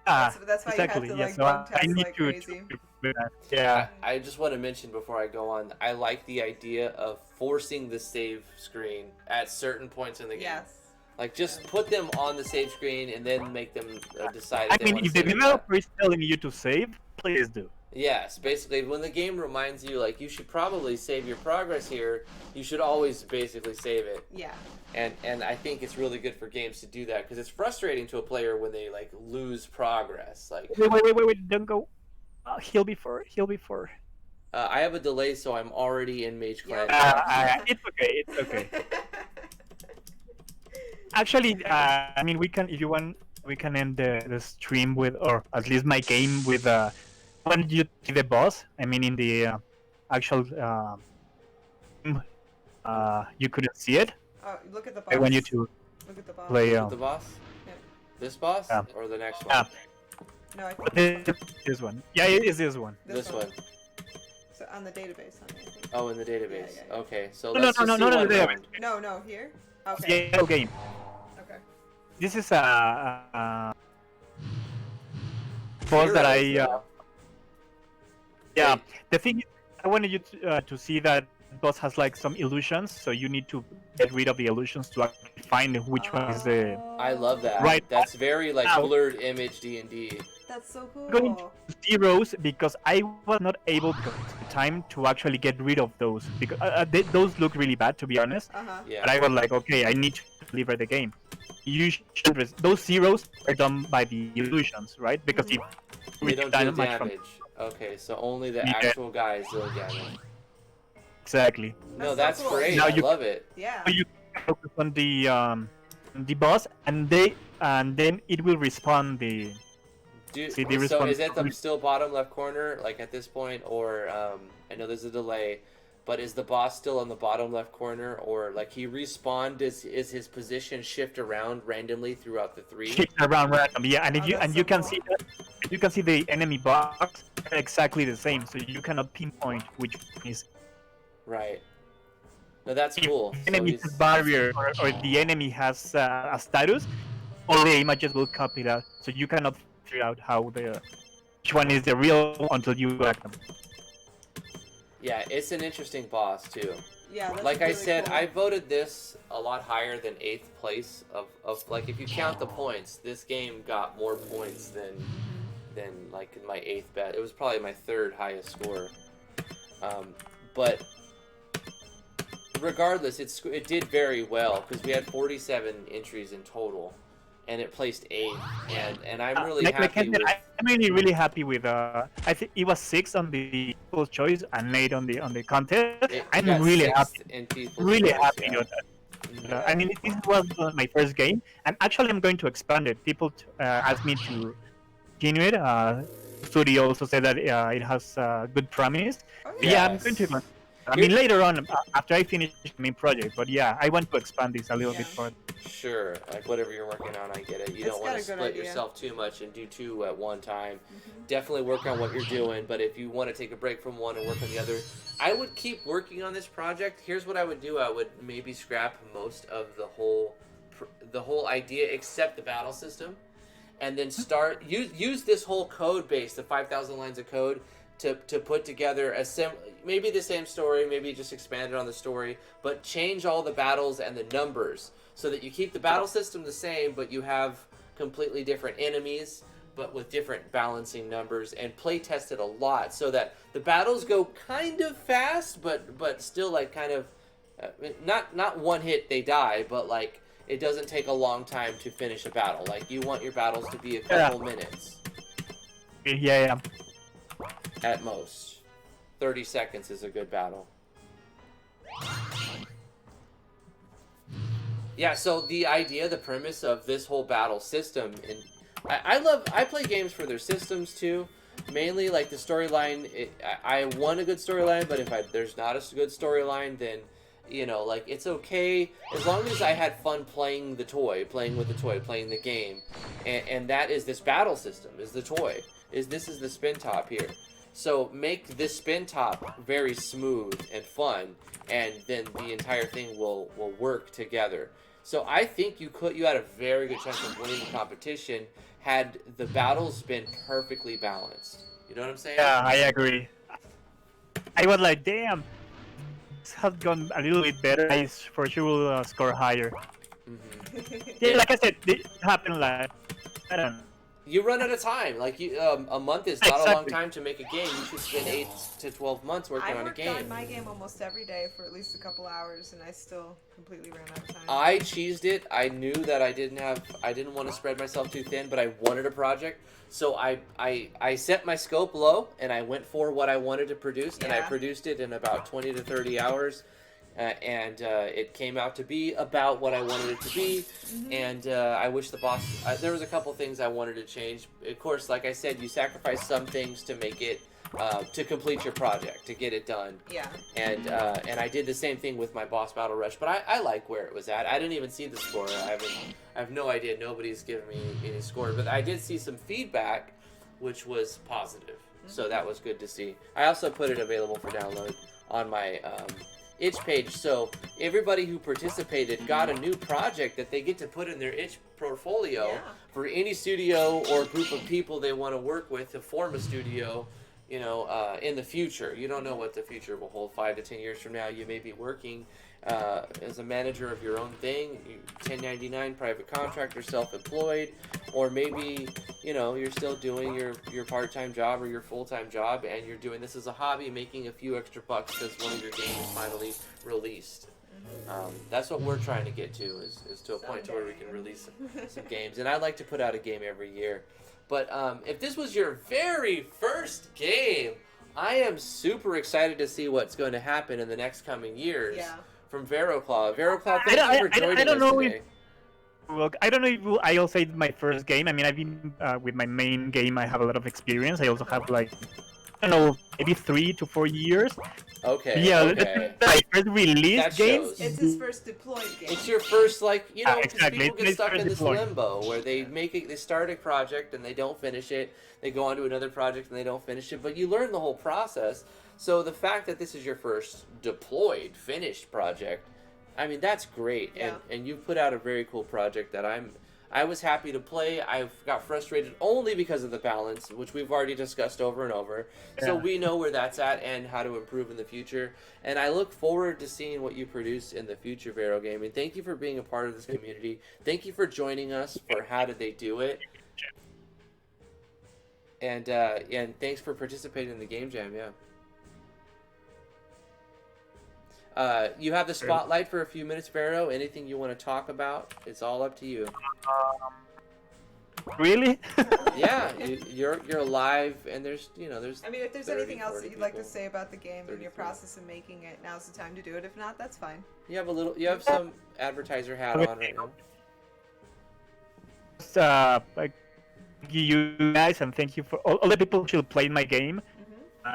That's why exactly. you have to Yeah, like so bug I test need like to crazy. do that. Yeah. I just want to mention before I go on, I like the idea of forcing the save screen at certain points in the game. Yes. Like, just put them on the save screen and then make them decide. I they mean, want to if the save or not. developer is telling you to save, please do. Yes, basically, when the game reminds you, like, you should probably save your progress here, you should always basically save it. Yeah. And I think it's really good for games to do that, because it's frustrating to a player when they, like, lose progress. Like, Wait, don't go. Heal before. I have a delay, so I'm already in Mage Clan. It's okay. Actually, I mean, if you want, we can end the stream with, or at least my game with, when you see the boss, I mean, in the actual, you couldn't see it. Oh, look at the boss. I want you to Look at the boss. play. The boss? Yeah. This boss? Yeah. Or the next one? No, I think This one. Yeah, it is this one. This one. So on the database, honey, I think. Oh, in the database. Yeah. Okay, so No, let's just see no, one the database. round. No, here. Okay. Yellow game. Okay. This is a boss that I. Heroes, though. Yeah, Wait. the thing is, I wanted you to see that boss has like some illusions, so you need to get rid of the illusions to actually find which one is the. I love that. Right. That's very, like, Ow. blurred image D&D. That's so cool. Going to zeros because I was not able because of time to actually get rid of those because those look really bad, to be honest. Yeah. But I was like, okay, I need to deliver the game. You should those zeros are done by the illusions, right? Because if They we don't die deal much from damage. Okay, so only the Yeah. actual guys deal damage. exactly. No, That's that's so cool. great. Now I you- love it. Yeah. So you can focus on the boss, and then it will respawn the. Do, See, the so response- is it the still bottom left corner, like at this point, or I know there's a delay, but is the boss still on the bottom left corner, or like he respawned? Is his position shift around randomly throughout the 3? Shift around random, yeah, and if Oh, you that's and so you can cool. see that you can see the enemy box exactly the same, so you cannot pinpoint which one is. Right. No, that's If cool. the So enemy he's- has barrier or the enemy has a status, all the images will copy that, so you cannot figure out how the which one is the real one until you act them. Yeah, it's an interesting boss too. Yeah, that's Like I really said, cool. I voted this a lot higher than 8th place of like if you count the points, this game got more points than like my 8th bet. It was probably my 3rd highest score. But regardless, it did very well because we had 47 entries in total, and it placed 8th. And I'm really Like I happy said, with. I'm really happy with. I think it was 6 on the people's choice and 8 on the contest. It I'm got really 6th happy, in people's really choice. happy Yeah. with that. Mhm. I mean, this was my first game, and actually, I'm going to expand it. People asked me to continue it. Studio also said that it has good promise. Oh But yeah. yeah, I'm going to. Yes. I Here, mean, later on, after I finish the main project. But yeah, I want to expand this a little Yeah. bit further. sure, like whatever you're working on, I get it. You It's don't want got to a good split idea. yourself too much and do 2 at one time. Mm-hmm. Definitely work on what you're doing, but if you want to take a break from one and work on the other, I would keep working on this project. Here's what I would do: I would maybe scrap most of the whole idea except the battle system, and then start use this whole code base, the 5,000 lines of code, to put together maybe the same story, maybe just expand it on the story, but change all the battles and the numbers so that you keep the battle system the same, but you have completely different enemies, but with different balancing numbers, and play test it a lot so that the battles go kind of fast, but still like kind of not one hit they die, but like it doesn't take a long time to finish a battle. Like you want your battles to be a couple minutes Yeah. at most. 30 seconds is a good battle. Yeah, so the idea, the premise of this whole battle system, and I play games for their systems too. Mainly like the storyline. I want a good storyline, but if there's not a good storyline, then like it's okay as long as I had fun playing with the toy, playing the game, and that is this battle system is the toy. This is the spin top here. So make this spin top very smooth and fun, and then the entire thing will work together. So I think you had a very good chance of winning the competition had the battles been perfectly balanced. You know what I'm saying? Yeah, I agree. I was like, damn, this has gone a little bit better. I for sure will score higher. Mm-hmm. Yeah, like I said, it happened like I don't know. You run out of time. Like a month is not a long Exactly. time to make a game. You should spend 8 to 12 months working I on a worked game. on my game almost every day for at least a couple hours, and I still completely ran out of time. I cheesed it. I knew that I didn't want to spread myself too thin, but I wanted a project. So I set my scope low, and I went for what I wanted to produce, and I Yeah. produced it in about 20 to 30 hours. And it came out to be about what I wanted it to be. Mm-hmm. And I wish the boss... there was a couple things I wanted to change. Of course, like I said, you sacrifice some things to make it... to complete your project, to get it done. Yeah. And I did the same thing with my boss battle rush, but I like where it was at. I didn't even see the score. I have no idea. Nobody's given me any score, but I did see some feedback, which was positive. So that was good to see. I also put it available for download on my itch page, so everybody who participated got a new project that they get to put in their itch portfolio Yeah. for any studio or group of people they want to work with to form a studio. In the future. You don't know what the future will hold. 5 to 10 years from now, you may be working as a manager of your own thing, 1099, private contractor, self-employed, or maybe, you're still doing your part-time job or your full-time job, and you're doing this as a hobby, making a few extra bucks because one of your games is finally released. That's what we're trying to get to, is to a point to where we can release some games. And I like to put out a game every year. But if this was your very first game, I am super excited to see what's going to happen in the next coming years from Veroclaw. Veroclaw, thank you for joining us today. Look, I don't know if I'll say my first game. I mean, I've been with my main game. I have a lot of experience. I also have like, I don't know, maybe 3 to 4 years. Okay. Yeah, okay. my first release That game. shows. It's his first deployed game. It's your first, exactly. people get It's stuck first in this deployed. limbo where they they start a project and they don't finish it. They go on to another project and they don't finish it. But you learn the whole process. So the fact that this is your first deployed, finished project, I mean, that's great. Yeah. And you've put out a very cool project that I was happy to play. I got frustrated only because of the balance, which we've already discussed over and over. So Yeah. we know where that's at and how to improve in the future. And I look forward to seeing what you produce in the future, Vero Gaming. Thank you for being a part of this community. Thank you for joining us for How Did They Do It? And thanks for participating in the game jam. Yeah. You have the spotlight for a few minutes, Vero. Anything you want to talk about? It's all up to you. Really? Yeah, you're live, and there's I mean, if there's 30, anything else 40 that you'd like to people. say about the game and your 33. process of making it, now's the time to do it. If not, that's fine. You have some advertiser hat on right now. Like, thank you guys, and thank you for all the people who played my game.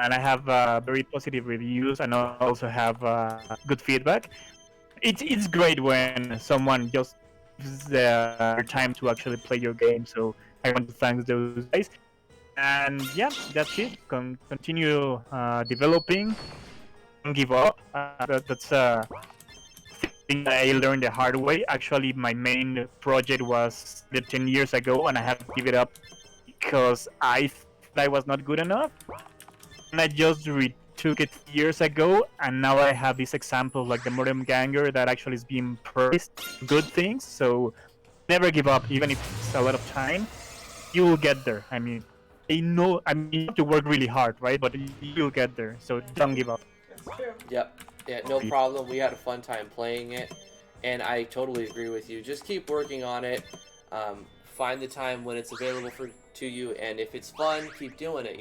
And I have very positive reviews, and I also have good feedback. It's great when someone just gives their time to actually play your game. So I want to thank those guys. And yeah, that's it. Continue developing. Don't give up. That's thing that I learned the hard way. Actually, my main project was 10 years ago, and I had to give it up because I thought I was not good enough. And I just retook it years ago, and now I have this example like the Mortem Ganger that actually is being praised. Good things, so never give up, even if it's a lot of time. You will get there. I mean, you have to work really hard, right? But you'll get there, so don't give up. That's true. Yep. Yeah, no problem. We had a fun time playing it, and I totally agree with you. Just keep working on it. Find the time when it's available to you, and if it's fun, keep doing it.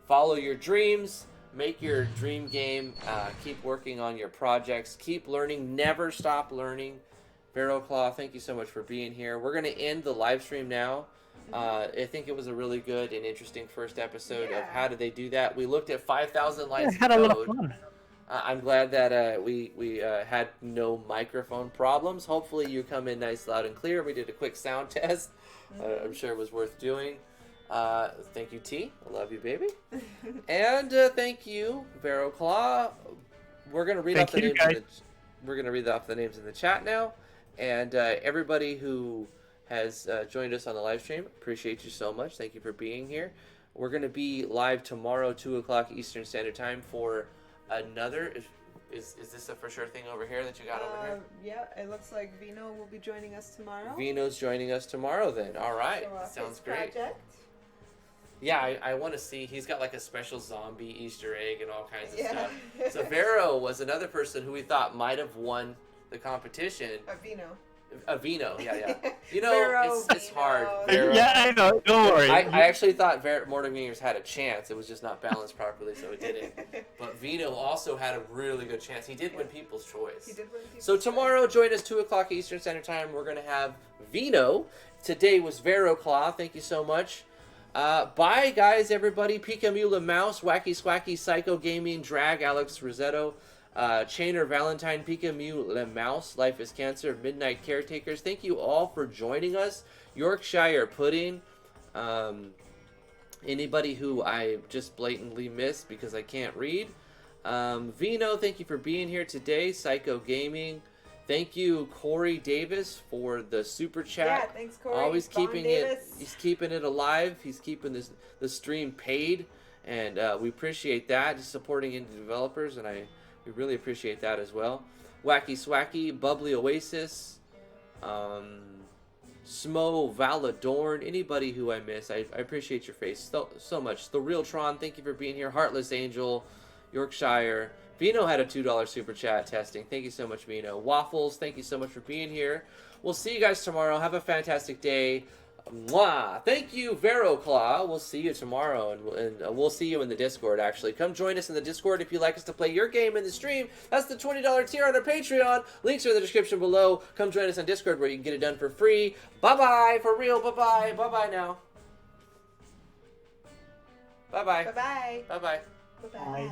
Follow your dreams, make your dream game, keep working on your projects, keep learning, never stop learning. Vero Claw, thank you so much for being here. We're going to end the live stream now. I think it was a really good and interesting first episode of How Did They Do That? We looked at 5,000 lines I had of a lot code. of fun. I'm glad that we had no microphone problems. Hopefully you come in nice, loud, and clear. We did a quick sound test. I'm sure it was worth doing. Thank you, T. I love you, baby. And thank you, Vero Claw. We're gonna read off the names. We're gonna read off the names in the chat now, and everybody who has joined us on the live stream, appreciate you so much. Thank you for being here. We're gonna be live tomorrow, 2:00 Eastern Standard Time for another. Is this a for sure thing over here that you got over here? Yeah, it looks like Vino will be joining us tomorrow. Vino's joining us tomorrow then. All right, So, sounds his great. project. Yeah, I want to see. He's got like a special zombie Easter egg and all kinds of Yeah. stuff. So Vero was another person who we thought might have won the competition. Vino. Vino, yeah. Vero, it's Vino. hard. Vero. Yeah, I know. Don't worry. I actually thought Mortem Gangers had a chance. It was just not balanced properly, so it didn't. But Vino also had a really good chance. He did win People's Choice. He did win People's So Choice. tomorrow, join us 2:00 Eastern Standard Time. We're going to have Vino. Today was Vero Claw. Thank you so much. Bye, guys, everybody. Pika Mula Mouse, Wacky Swacky, Psycho Gaming, Drag, Alex Rosetto, Chainer Valentine, Pika Mula Mouse, Life is Cancer, Midnight Caretakers. Thank you all for joining us. Yorkshire Pudding. Anybody who I just blatantly missed because I can't read. Vino, thank you for being here today. Psycho Gaming. Thank you, Corey Davis, for the super chat. Yeah, thanks, Corey. Always Vaughn keeping Davis. he's keeping it alive. He's keeping the stream paid, and we appreciate that. He's supporting indie developers, and we really appreciate that as well. Wacky Swacky, Bubbly Oasis, Smo, Valadorn, anybody who I miss, I appreciate your face so much. The Real Tron, thank you for being here. Heartless Angel, Yorkshire. Vino had a $2 super chat testing. Thank you so much, Vino. Waffles, thank you so much for being here. We'll see you guys tomorrow. Have a fantastic day. Mwah. Thank you, Vero Claw. We'll see you tomorrow, and we'll see you in the Discord, actually. Come join us in the Discord if you'd like us to play your game in the stream. That's the $20 tier on our Patreon. Links are in the description below. Come join us on Discord where you can get it done for free. Bye-bye. For real, bye-bye. Bye-bye now. Bye-bye. Bye-bye. Bye-bye. Bye-bye.